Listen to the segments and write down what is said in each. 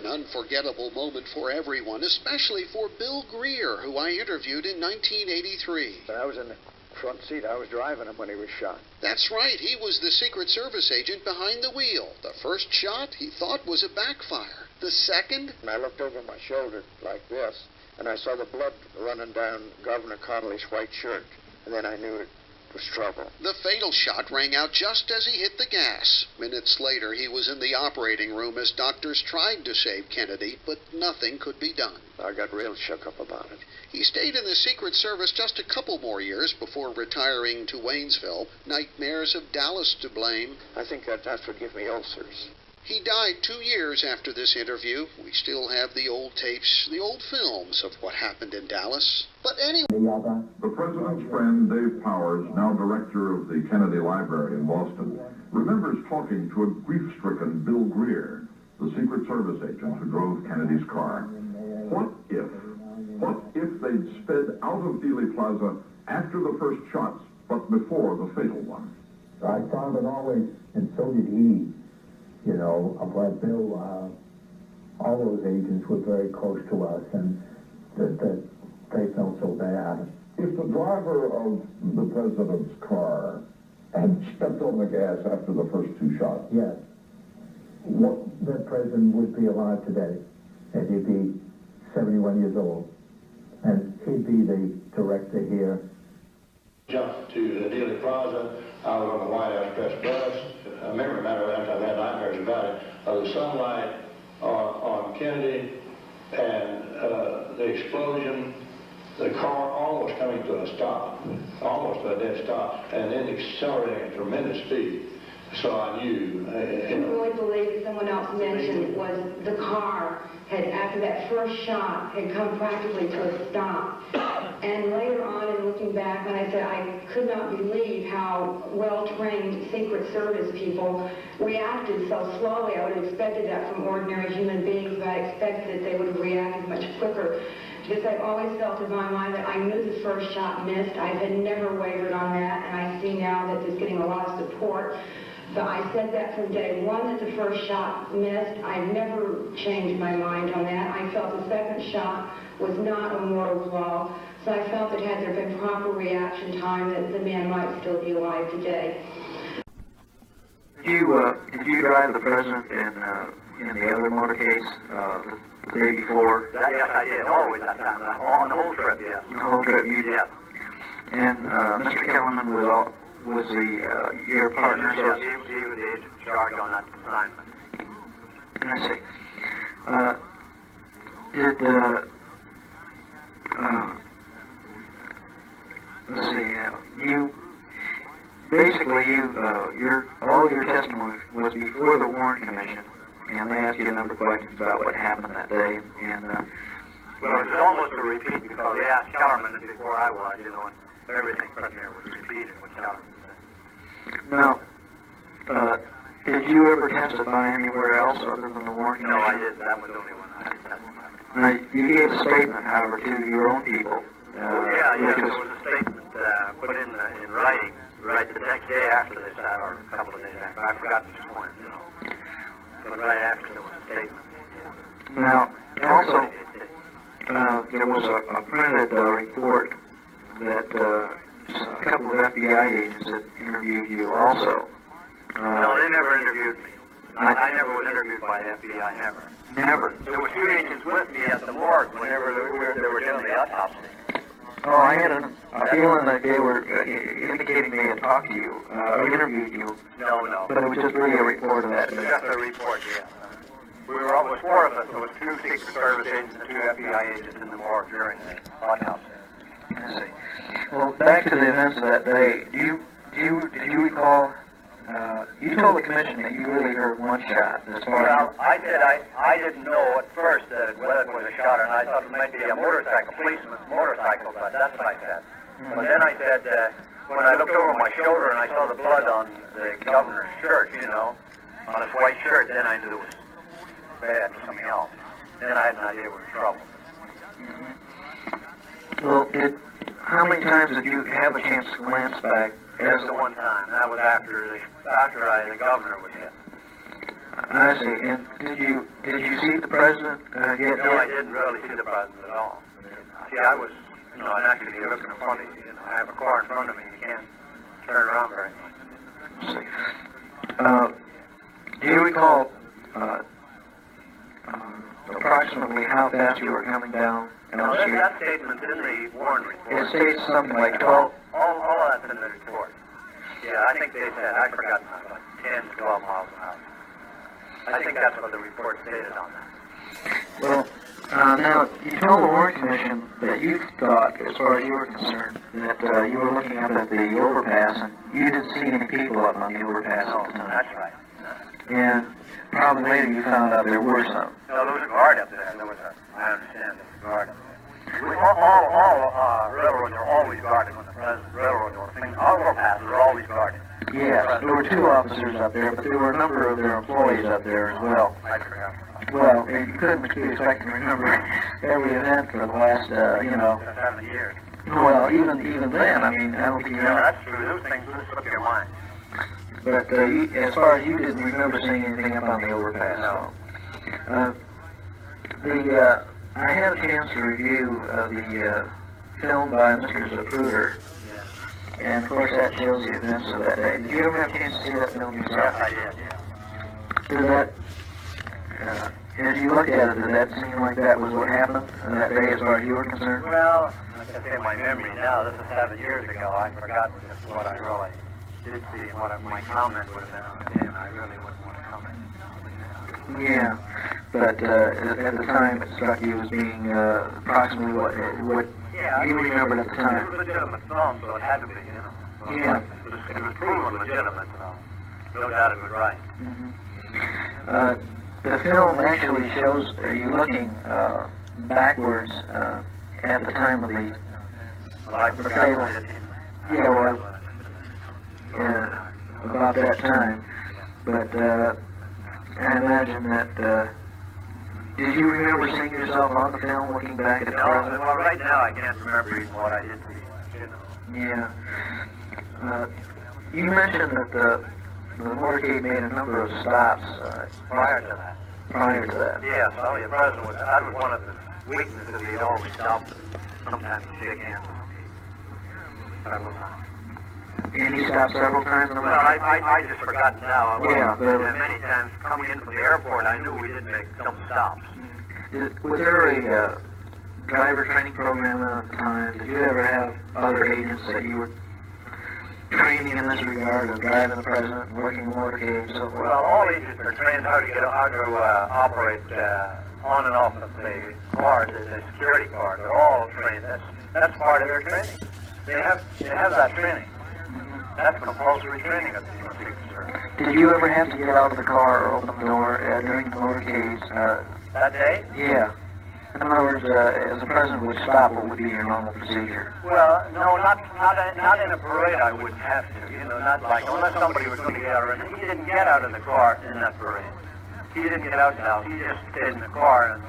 unforgettable moment for everyone, especially for Bill Greer, who I interviewed in 1983. I was in the front seat. I was driving him when he was shot. That's right. He was the Secret Service agent behind the wheel. The first shot he thought was a backfire. The second? And I looked over my shoulder like this, and I saw the blood running down Governor Connolly's white shirt. And then I knew it was trouble. The fatal shot rang out just as he hit the gas. Minutes later, he was in the operating room as doctors tried to save Kennedy, but nothing could be done. I got real shook up about it. He stayed in the Secret Service just a couple more years before retiring to Waynesville. Nightmares of Dallas to blame. I think that's what gave me ulcers. He died 2 years after this interview. We still have the old tapes, the old films of what happened in Dallas. But anyway... The president's friend, Dave Powers, now director of the Kennedy Library in Boston, remembers talking to a grief-stricken Bill Greer, the Secret Service agent who drove Kennedy's car. What if they'd sped out of Dealey Plaza after the first shots, but before the fatal one? I found it always, and so did he, you know, but Bill, all those agents were very close to us, and that they felt so bad. If the driver of the president's car had stepped on the gas after the first two shots, yes, that president would be alive today, and he'd be 71 years old, and he'd be the director here. Jumped to the Dealey Plaza. I was on the White House Express bus. I remember, matter of fact, I've had nightmares about it, of the sunlight on Kennedy and the explosion, the car almost coming to a stop, almost to a dead stop, and then accelerating at tremendous speed. So I knew. I really believe that someone else mentioned was the car had, after that first shot, had come practically to a stop. And later on, in looking back, when I said I could not believe how well-trained Secret Service people reacted so slowly. I would have expected that from ordinary human beings, but I expected that they would have reacted much quicker. Because I've always felt in my mind that I knew the first shot missed. I had never wavered on that, and I see now that there's getting a lot of support. But I said that from day one that the first shot missed. I've never changed my mind on that. I felt the second shot was not a mortal blow. So I felt that had there been proper reaction time, that the man might still be alive today. Did you drive the president in the other motorcase the day before? Yes, I did. Always that time. On the whole trip, yes. The whole trip, you did. Yeah. And Mr. Kellerman was your partner? Yes, he was the agent in charge on that assignment. I see. Let's see. You all your testimony was before the Warren Commission, and they asked you a number of questions about what happened that day. And well, it was almost a repeat because they asked Kellerman before I was, you know, and everything from here was repeated with Kellerman. Now, did you ever testify anywhere else other than the Warren Commission? No, I didn't. That was the only one I testified. Now, you gave a statement, however, to your own people. Yeah, there was a statement put in writing right the next day after this, or a couple of days after. I forgot which one, you know. But right after there was a statement. Now, also, there was a printed report that a couple of FBI agents had interviewed you also. No, they never interviewed me. I never was interviewed by the FBI, never. Never? There were two agents with me at the morgue whenever they were doing the autopsy. Oh, I had a feeling that they were indicating they had talked to you, or interviewed you. No. But it was just really a report of that. It was just a report, yeah. We were almost four of us. There was two Secret Service agents and two FBI agents in the morgue during the autopsy. I see. Well, back to the events of that day. Did you recall? You told the commission that you really heard one shot. Well, I said I didn't know at first whether it was a shot or not. I thought it might be a policeman's motorcycle, but that's what I said. But then I said, when I looked over my shoulder and I saw the blood on the governor's shirt, you know, on his white shirt, then I knew it was bad for something else. Then I had an idea it was trouble. Well, how many times did you have a chance to glance back? Just the one time. That was after the governor was hit. I see. And did you see the president get hit? No, I didn't really see the president at all. See, I was, I'm actually looking in front of you. I have a car in front of me. You can't turn around very much. Do you recall approximately how fast you were coming down? No, that statement's in the warrant report. It states something like 12. All of that's in the report. Yeah, I think they said, I forgot now, like 10 to 12 miles an hour. I think that's what the report stated on that. Well, now, you told the Warren Commission that you thought, as far as you were concerned, that you were looking up at the overpass and you didn't see any people up on the overpass at the time. That's right. And probably later you found out there were some. No, there was a guard up there. I understand, there was a guard up there. All railroads are always guarded when the president, railroads or things, all overpasses are always guarded. Yes, there were 2 officers up there, but there were a number of their employees up there as well. I forgot. Well, you couldn't be expected to remember every event for the last, 7 years. Well, even then, I mean, I don't think you Yeah, know. that's true. Those things just slip your mind. But as far as you didn't remember seeing anything up on the overpass. No. I had a chance to review the film by Mr. Zapruder, and of course that shows the events of that day. Did you ever have a chance to see that film yourself? Yes, I did, yeah. Did that, as you looked at it, did that seem like that was what happened that day as far as you were concerned? Well, like I say, my memory now, this is 7 years ago. I forgot just what I really did see, what my comment would have been on the day, and I really wouldn't want to comment. Yeah, but at the time it struck you as being approximately what you remembered at the time. It was a legitimate film, so it had to be, you know. So Yeah. It was proven legitimate, so no doubt it was right. The film actually shows you looking backwards at the time of the Well, I forgot what it is. yeah, well, about that time. But I imagine that. Did you remember seeing yourself on the film, looking back at the No, president? well, right now I can't remember even what I did see, you know. Yeah. You mentioned that the motorcade made a number of stops Prior to that. prior to that. Yes, well, the president was, that was one of the weaknesses. He'd always stop sometimes to shake hands. Several times. And he stopped several times in the Well, I just forgot now. Yeah, but- And many times coming in from the airport, I knew we did make some stops. Was there a driver training program at the time? Did you ever have other agents that you were training in this regard of driving the president, working the motorcade, and so forth? Well, all agents are trained how to operate on and off of the cars, the security cars. They're all trained. That's part of their training. They have that training. That's compulsory training of the Secret Service. Did you ever have to get out of the car or open the door during the motorcades? That day? Yeah. In other words, as the president would stop, what would be your normal procedure? Well, no, not in a parade. I wouldn't have to. You know, not like unless somebody was going to get out. And he didn't get out of the car in that parade. He didn't get out now. He just stayed in the car and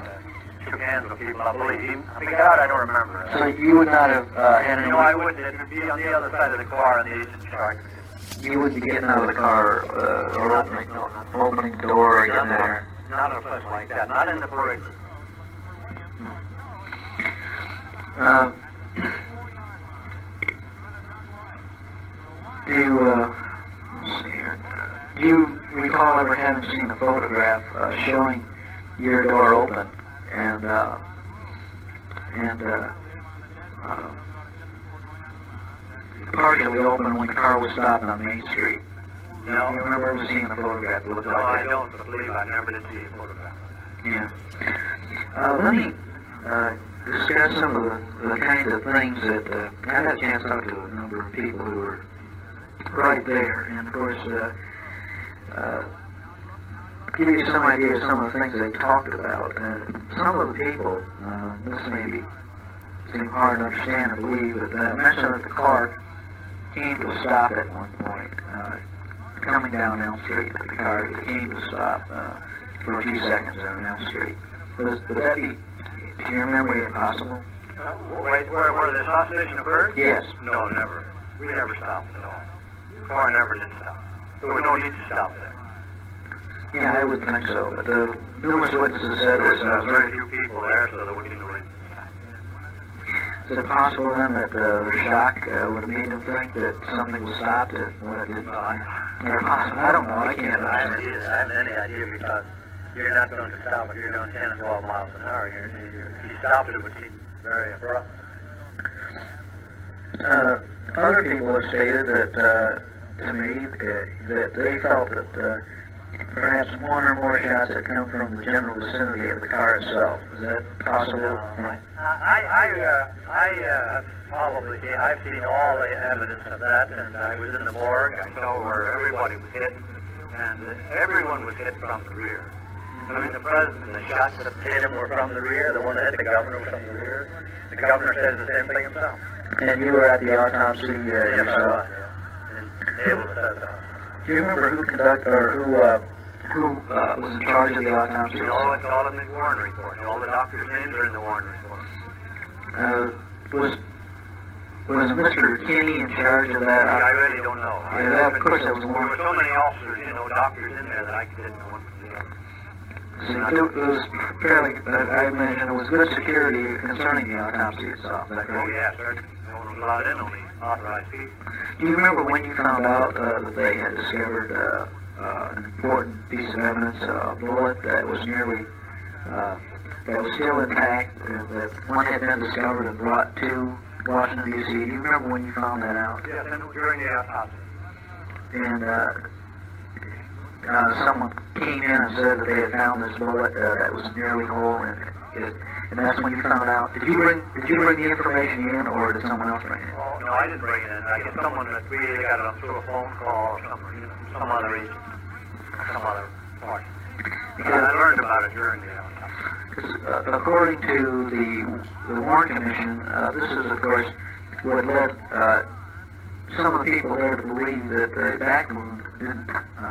shook hands with people. I believe he got out. I don't remember. So you would not have had any... No, I wouldn't. It would be on the other side of the car, and the agent charged me. You wouldn't be getting out of the car or opening the door or getting there. Not in a place like that. Not in the parade. Let's see here. Do you recall ever having seen a photograph showing your door open and partially open when the car was stopped on Main Street? No. You remember ever seeing a photograph that looked No, like I that? don't believe I never did see a photograph. Yeah. Let me discuss some of the kinds of things that I had a chance to talk to a number of people who were right there, and of course, give you some idea of some of the things they talked about. Some of the people, this may seem hard to understand and believe, but mentioned that the car came to a stop at one point, coming down Elm Street. The car came to a stop for a few seconds on Elm Street. Would that be, to your memory, possible? Wait, where the assassination occurred? Yes. No, never. We never stopped at all. The car never did stop. There was no need to stop there. Yeah, I would think so, but numerous witnesses said There this. was very few people there, so there wouldn't be no reason. Is it possible then that the shock would have made them think that something was stopped when it didn't? I don't know. I can't I haven't understand. either. I haven't any idea because you're not going to stop it. You're doing 10 or 12 miles an hour. If you stopped it, it would seem very abrupt. Other people have stated that to me that they felt that perhaps one or more shots had come from the general vicinity of the car itself. Is that possible? Right. I've seen all the evidence of that, and I was in the morgue. I saw where everybody was hit, and everyone was hit from the rear. I mean, the president, the shots that hit him were from the rear. The one that hit the governor was from the rear. The governor says the same thing himself. And you were at the autopsy Yes, I yourself. was. And Abel says that. Do you remember who conducted or who was in charge of the autopsy? No, it's all in the Warren report. All the doctors' names are in the Warren report. Was Mr. Kinney in charge of that? I really don't know. Yeah, that, of course, that was There one. were so many officers, doctors in there that I didn't know what to do. See, it was fairly, I imagine it was good security concerning the autopsy itself. Is that Oh, correct? yeah, sir. No one was allowed in, only authorized people. Do you remember when you found out that they had discovered an important piece of evidence, a bullet that was nearly, that was still intact, that one had been discovered and brought to Washington, D.C.? Do you remember when you found that out? Yes, and during the autopsy. And someone came in and said that they had found this bullet that was nearly whole, and that's when you found out. Did you bring the information in, or did someone else bring it in? Oh, no, I didn't bring it in. I guess someone that we either got it through a phone call or something, some other reason, some other part. Because I learned about it during the autopsy. According to the Warren Commission, this is, of course, what led some of the people there to believe that the back wound didn't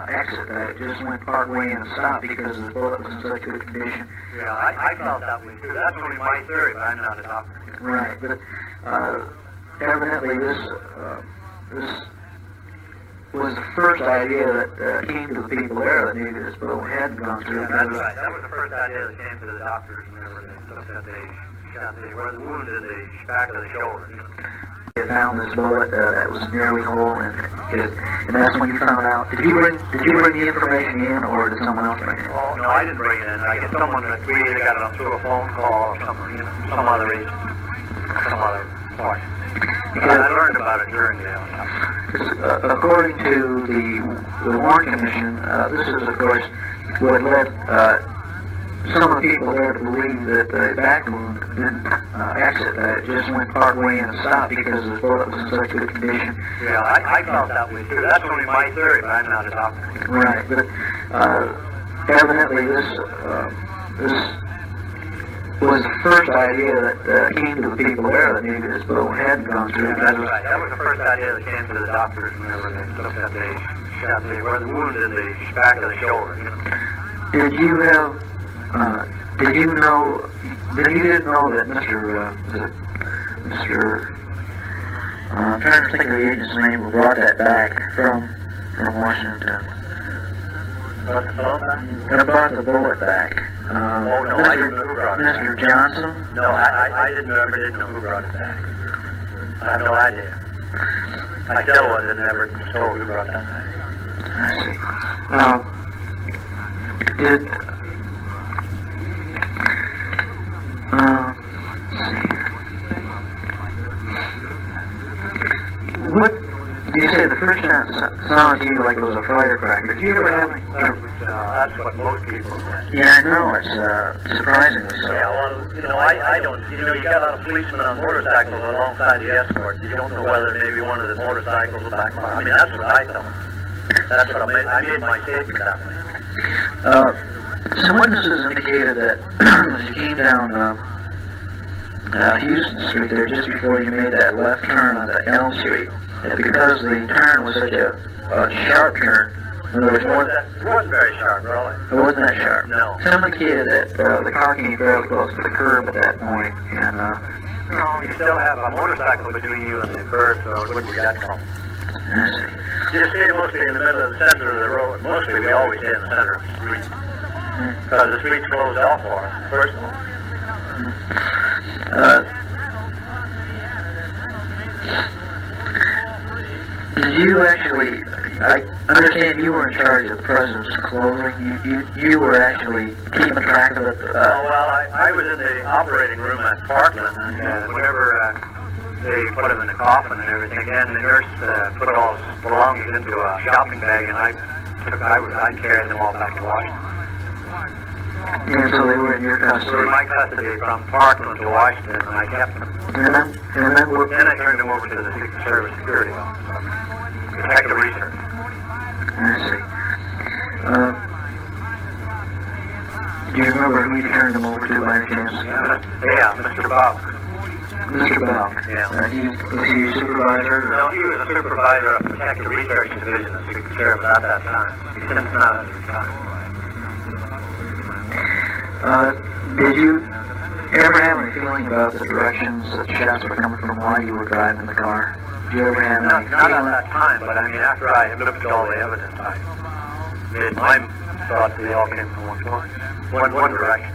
exit, that it just went part way and stopped because the bullet was in such good condition. Yeah, I felt that way too. That's only my theory, but I'm not a doctor. Right, but evidently this was the first idea that came to the people there that maybe this bullet had gone through. Yeah, that's right. That was the first idea that came to the doctors whenever they looked at where the wound in the back of the shoulder. They found this bullet that was nearly whole, and that's when you found out. Did you bring the information in, or did someone else bring it in? Oh, no, I didn't bring it in. I guess someone that we either got it through a phone call or something, some other reason, some other part. Because I learned about it during the autopsy. According to the Warren Commission, this is, of course, what led some of the people there to believe that the back wound didn't exit, that it just went part way and stopped because the bullet was in such good condition. Yeah, I felt that way too. That's only my theory, but I'm not a doctor. Right, but evidently this was the first idea that came to the people there that maybe this bullet had gone through. Yeah, that's right. That was the first idea that came to the doctors whenever they looked at where the wound in the back of the shoulder. Did you didn't know that I'm trying to think of the agent's name who brought that back from Washington. Who brought the bullet back? Oh, no, I didn't know who brought it back. Mr. Johnson? No, I didn't know who brought it back. I have no idea. I still wasn't never told who brought that back. I see. What do you say? The first shot sounded to you like it was a firecracker. Did you ever have any? That's what most people say. Yeah, I know. It's surprisingly so. Yeah, well, I don't. You got a lot of policemen on motorcycles alongside the escort. You don't know whether maybe one of the motorcycles was back. I mean, that's what I thought. That's what I made my statement that way. Some witnesses indicated that as you came down Houston Street there, just before you made that left turn on the Elm Street, that because the turn was such a sharp turn, in other words, It wasn't very sharp, really. it wasn't that sharp. No. Some indicated that the car came fairly close to the curb at that point, and No, you still have a motorcycle between you and the curb, so it wouldn't be that close. Just stayed mostly in the middle of the center of the road. Mostly we always stay in the center of the street. Because the street's closed off for us, first of all. Did you actually, I understand you were in charge of the president's clothing. You were actually keeping track of it. I was in the operating room at Parkland, and whenever they put him in the coffin and everything, and the nurse put all his belongings into a shopping bag, and I carried them all back to Washington. And so they were in your custody. They were in my custody from Parkland to Washington, and I kept them. And Then I turned them over to the Secret Service security office. Detective research. I see. Do you remember who you turned them over to by any chance? Yeah, Mr. Bob. Mr. Bell. Yeah. Was he your supervisor? No, he was a supervisor of the Detective Research Division of the Secret Service at that time. He's since not retired. Did you ever have any feeling about the directions that shots were coming from while you were driving the car? Did you ever have any feeling? Not at that time, but I mean, after I looked at all the evidence, I thought they all came from one point, one direction.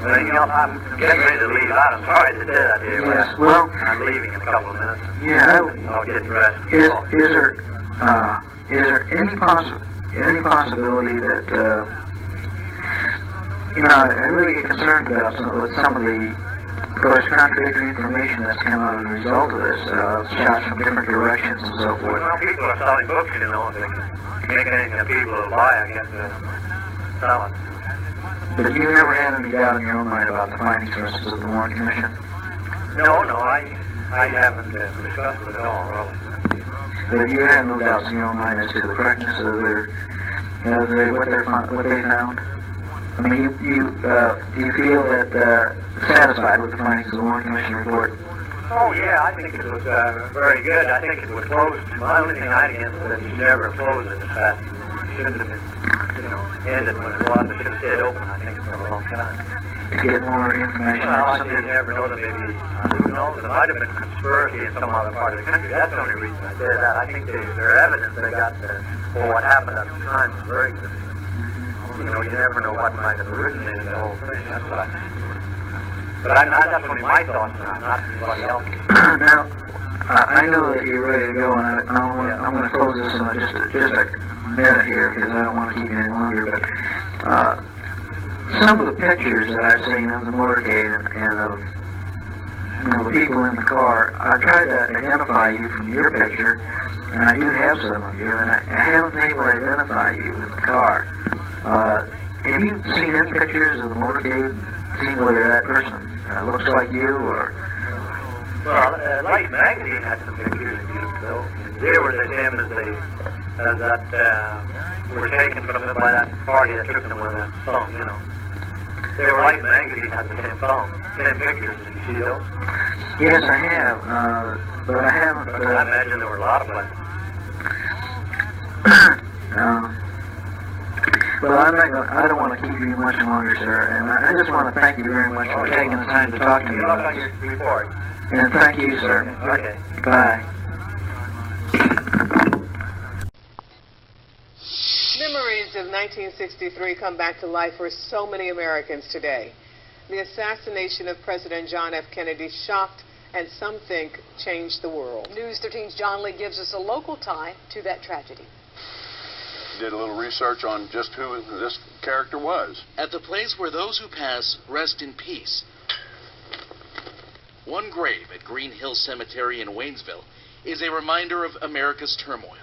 Anything else? I'm getting ready to leave out. I'm sorry to say that to you. Yes, well, I'm leaving in a couple of minutes. Yeah. I'll get dressed. Is there any possibility that I really get concerned about some of the, of course, contradictory information that's come out as a result of this, shots from different directions and so forth. Well, people are selling books, you know, if they can make anything that people will buy, I guess, sell it. But you never had any doubt in your own mind about the findings, for instance, of the Warren Commission? No, I haven't discussed it at all, really. But you had no doubts in your own mind as to the correctness of what they found? I mean, do you feel that satisfied with the findings of the Warren Commission report? Oh, yeah, I think it was very good. I think it was closed. My only thing I had against it is you never closed it as fast. It shouldn't have been, ended when it was. It should have stayed open, I think, for a long time. To get more information? Well, I didn't ever know that maybe, who knows, it might have been a conspiracy in some other part of the country. That's the only reason I say that. I think their evidence they got for what happened at the time was very good. You never know what might have originated the whole thing. That's what I think. But that's only my thoughts, not anybody else's. Now, I know that you're ready to go, and I'm going to close this in just a minute here, because I don't want to keep you any longer, but some of the pictures that I've seen of the motorcade and of the people in the car, I tried to identify you from your picture, and I do have some of you, and I haven't been able to identify you in the car. Have you seen any pictures of the motorcade? Seen whether that person looks like you, or? Well, Life magazine had some pictures of you, so they were the same as that were taken by that party that took them with that phone, They were Life magazine had the same phone, same pictures. Did you see those? Yes, I have, but I haven't. I imagine there were a lot of them. Well, I don't want to keep you much longer, sir, and I just want to thank you very much for taking the time to talk to me about this. And thank you, sir. Okay. Bye. Memories of 1963 come back to life for so many Americans today. The assassination of President John F. Kennedy shocked and some think changed the world. News 13's John Lee gives us a local tie to that tragedy. Did a little research on just who this character was. At the place where those who pass rest in peace. One grave at Green Hill Cemetery in Waynesville is a reminder of America's turmoil,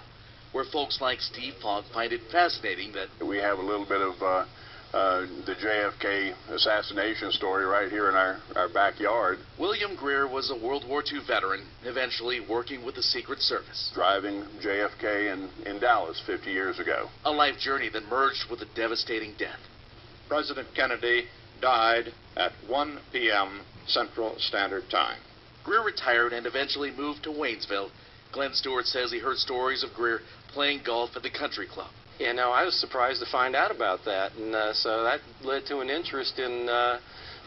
where folks like Steve Fogg find it fascinating that we have a little bit of the JFK assassination story right here in our backyard. William Greer was a World War II veteran, eventually working with the Secret Service. Driving JFK in Dallas 50 years ago. A life journey that merged with a devastating death. President Kennedy died at 1 p.m. Central Standard Time. Greer retired and eventually moved to Waynesville. Glenn Stewart says he heard stories of Greer playing golf at the country club. I was surprised to find out about that, and so that led to an interest in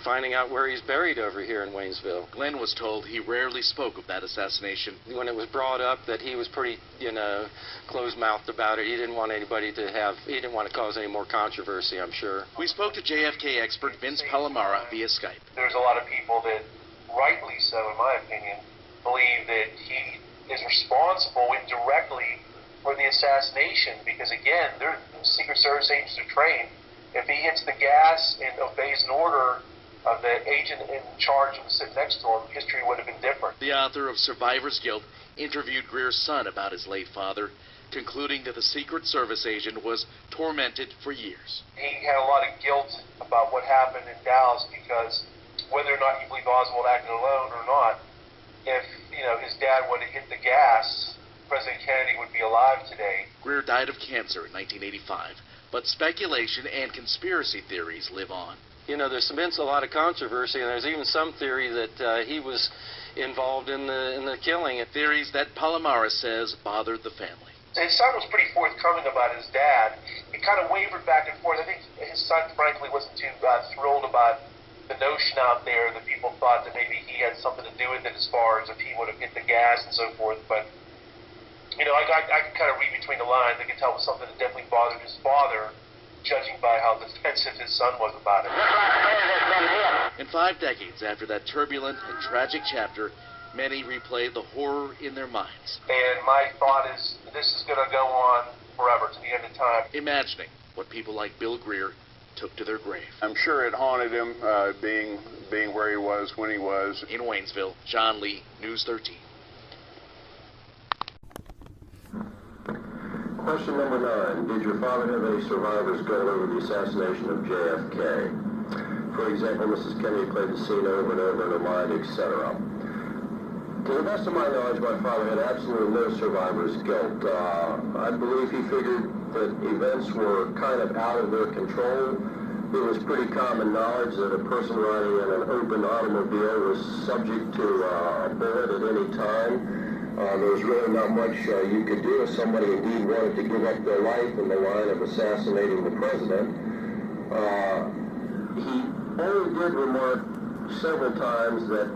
finding out where he's buried over here in Waynesville. Glenn was told he rarely spoke of that assassination. When it was brought up that he was pretty, closed-mouthed about it, he didn't want anybody to he didn't want to cause any more controversy, I'm sure. We spoke to JFK expert Vince Palomara via Skype. There's a lot of people that, rightly so in my opinion, believe that he is responsible indirectly for the assassination because, again, the Secret Service agents are trained. If he hits the gas and obeys an order of the agent in charge who was sitting next to him, history would have been different. The author of Survivor's Guilt interviewed Greer's son about his late father, concluding that the Secret Service agent was tormented for years. He had a lot of guilt about what happened in Dallas because whether or not you believe Oswald acted alone or not, if his dad would have hit the gas, President Kennedy would be alive today. Greer died of cancer in 1985, but speculation and conspiracy theories live on. There's been a lot of controversy, and there's even some theory that he was involved in the killing. Theories that Palomara says bothered the family. His son was pretty forthcoming about his dad. He kind of wavered back and forth. I think his son, frankly, wasn't too thrilled about the notion out there that people thought that maybe he had something to do with it as far as if he would have hit the gas and so forth. But, I could kind of read between the lines. I could tell it was something that definitely bothered his father, judging by how defensive his son was about it. And 5 decades after that turbulent and tragic chapter, many replay the horror in their minds. And my thought is this is going to go on forever to the end of time. Imagining what people like Bill Greer took to their grave. I'm sure it haunted him being where he was when he was. In Waynesville, John Lee, News 13. Question number 9. Did your father have any survivors guilt over the assassination of JFK? For example, Mrs. Kennedy played the scene over and over in her mind, etc. To the best of my knowledge, my father had absolutely no survivor's guilt. I believe he figured that events were kind of out of their control. It was pretty common knowledge that a person riding in an open automobile was subject to a bullet at any time. There was really not much you could do if somebody indeed wanted to give up their life in the line of assassinating the president. He only did remark several times that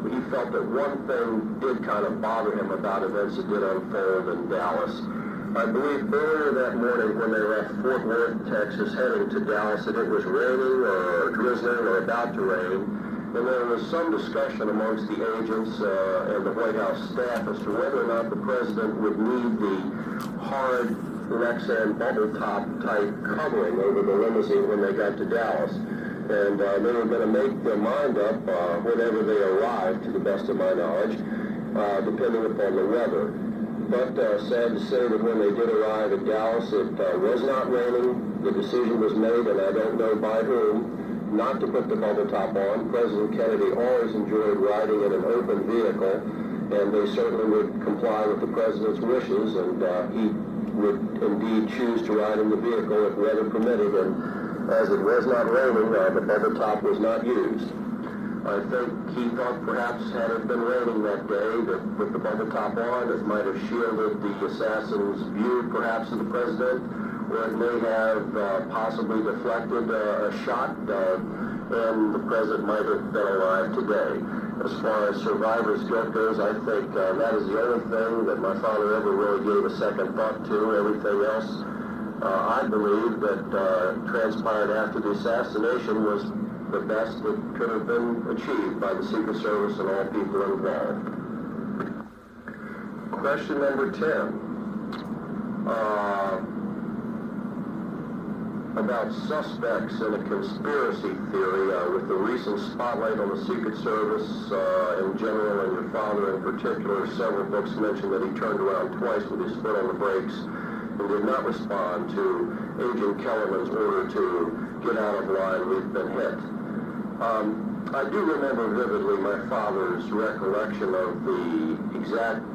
he felt that one thing did kind of bother him about events that did unfold in Dallas. I believe earlier that morning when they left Fort Worth, Texas, heading to Dallas, that it was raining or drizzling or about to rain. And there was some discussion amongst the agents and the White House staff as to whether or not the president would need the hard Lexan bubble top type covering over the limousine when they got to Dallas. And they were going to make their mind up whenever they arrived, to the best of my knowledge, depending upon the weather. But sad to say that when they did arrive at Dallas, it was not raining. The decision was made, and I don't know by whom, not to put the bubble top on. President Kennedy always enjoyed riding in an open vehicle, and they certainly would comply with the president's wishes, and he would indeed choose to ride in the vehicle if weather permitted, and as it was not raining, the bubble top was not used. I think he thought perhaps had it been raining that day, that with the bubble top on, it might have shielded the assassin's view perhaps of the president, or it may have possibly deflected a shot, and the president might have been alive today. As far as survivor's guilt goes, I think that is the only thing that my father ever really gave a second thought to. Everything else, I believe, that transpired after the assassination was the best that could have been achieved by the Secret Service and all people involved. Question number 10. About suspects in a conspiracy theory with the recent spotlight on the Secret Service in general and your father in particular. Several books mention that he turned around twice with his foot on the brakes and did not respond to Agent Kellerman's order to get out of line, we've been hit. I do remember vividly my father's recollection of the exact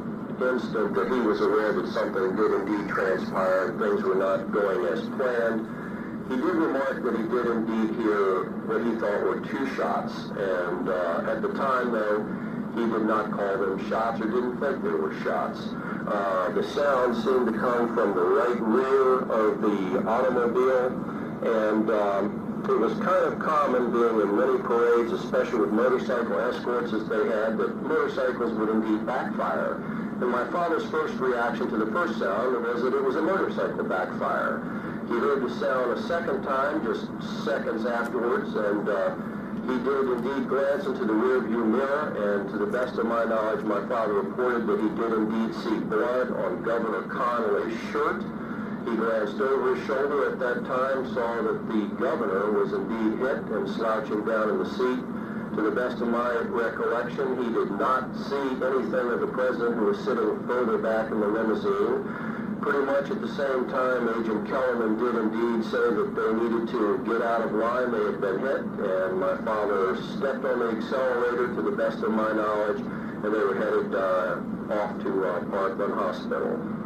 instant that he was aware that something did indeed transpire, things were not going as planned. He did remark that he did indeed hear what he thought were 2 shots, and at the time, though, he did not call them shots or didn't think they were shots. The sound seemed to come from the right rear of the automobile, and It was kind of common, being in many parades, especially with motorcycle escorts as they had, that motorcycles would indeed backfire. And my father's first reaction to the first sound was that it was a motorcycle backfire. He heard the sound a second time, just seconds afterwards, and he did indeed glance into the rearview mirror, and to the best of my knowledge, my father reported that he did indeed see blood on Governor Connolly's shirt. He glanced over his shoulder at that time, saw that the governor was indeed hit and slouching down in the seat. To the best of my recollection, he did not see anything of the president, who was sitting further back in the limousine. Pretty much at the same time, Agent Kellerman did indeed say that they needed to get out of line. They had been hit, and my father stepped on the accelerator, to the best of my knowledge, and they were headed off to Parkland Hospital.